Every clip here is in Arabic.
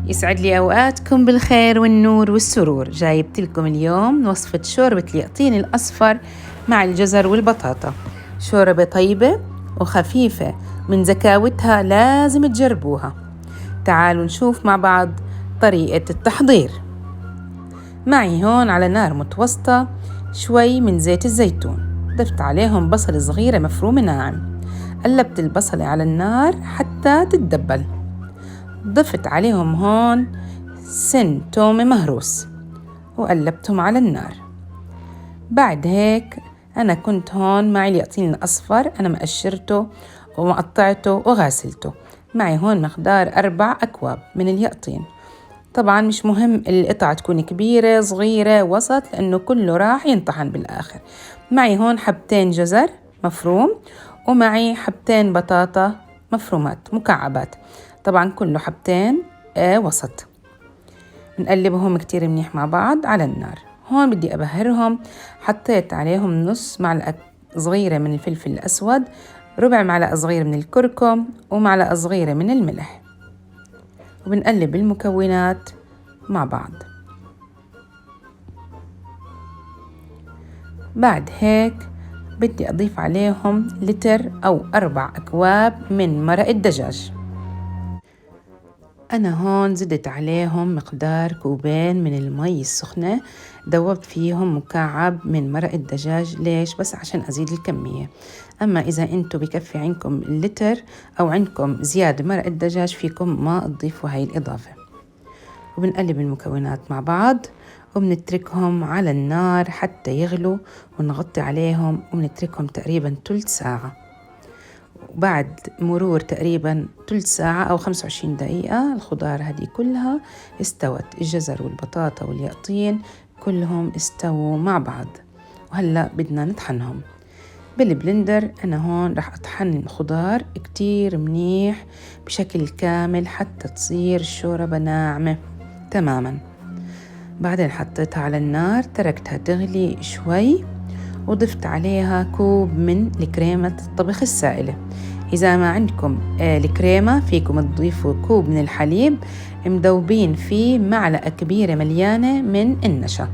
يسعد لي أوقاتكم بالخير والنور والسرور. جايبت لكم اليوم وصفة شوربة اليقطين الأصفر مع الجزر والبطاطا. شوربة طيبة وخفيفة، من زكاوتها لازم تجربوها. تعالوا نشوف مع بعض طريقة التحضير. معي هون على نار متوسطة شوي من زيت الزيتون، ضفت عليهم بصل صغيرة مفرومة ناعم، قلبت البصلة على النار حتى تتدبل. ضفت عليهم هون سن تومة مهروس وقلبتهم على النار. بعد هيك أنا كنت هون معي اليقطين الأصفر، أنا مقشرته ومقطعته وغاسلته. معي هون مقدار 4 أكواب من اليقطين. طبعا مش مهم القطعة تكون كبيرة صغيرة وسط، لأنه كله راح ينطحن بالآخر. معي هون حبتين جزر مفروم، ومعي حبتين بطاطا مفرومات مكعبات، طبعا كله حبتين وسط. بنقلبهم كتير منيح مع بعض على النار. هون بدي أبهرهم، حطيت عليهم نص معلقة صغيرة من الفلفل الأسود، ربع معلقة صغيرة من الكركم، ومعلقة صغيرة من الملح، وبنقلب المكونات مع بعض. بعد هيك بدي أضيف عليهم لتر أو 4 أكواب من مرق الدجاج. أنا هون زدت عليهم مقدار 2 كوب من المي السخنة، دوبت فيهم مكعب من مرق الدجاج. ليش؟ بس عشان أزيد الكمية. أما إذا أنتوا بكفي عندكم اللتر أو عندكم زيادة مرق الدجاج، فيكم ما تضيفوا هاي الإضافة. وبنقلب المكونات مع بعض، وبنتركهم على النار حتى يغلوا، ونغطي عليهم وبنتركهم تقريبا 3 ساعة. وبعد مرور تقريبا 3 ساعة أو 25 دقيقة الخضار هذه كلها استوت، الجزر والبطاطا واليقطين كلهم استووا مع بعض. وهلأ بدنا نطحنهم بالبلندر. أنا هون رح أطحن الخضار كتير منيح بشكل كامل حتى تصير الشوربة ناعمة تماما. بعدين حطيتها على النار، تركتها تغلي شوي، وضفت عليها 1 كوب من الكريمة الطبخ السائلة. إذا ما عندكم الكريمة فيكم تضيفوا 1 كوب من الحليب مذوبين فيه معلقة كبيرة مليانة من النشا.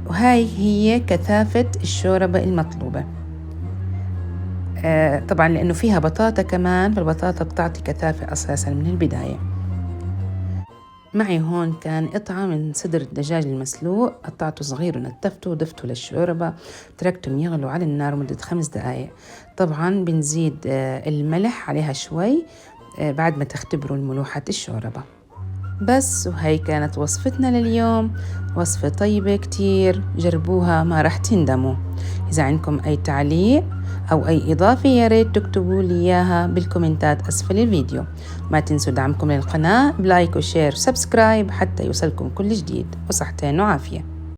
وهاي هي كثافة الشوربة المطلوبة. طبعا لأنه فيها بطاطا كمان، فالبطاطا بتعطي كثافة أساسا من البداية. معي هون كان قطعة من صدر الدجاج المسلوق، قطعته صغير ونتفته وضفته للشوربة، تركتهم يغلوا على النار مدة 5 دقايق. طبعا بنزيد الملح عليها شوي بعد ما تختبروا الملوحة الشوربة. بس وهي كانت وصفتنا لليوم، وصفة طيبة كتير، جربوها ما رح تندموا. إذا عندكم أي تعليق أو أي إضافة يا ريت تكتبوا لي إياها بالكومنتات أسفل الفيديو. ما تنسوا دعمكم للقناة بلايك وشير وسبسكرايب حتى يوصلكم كل جديد، وصحتين وعافية.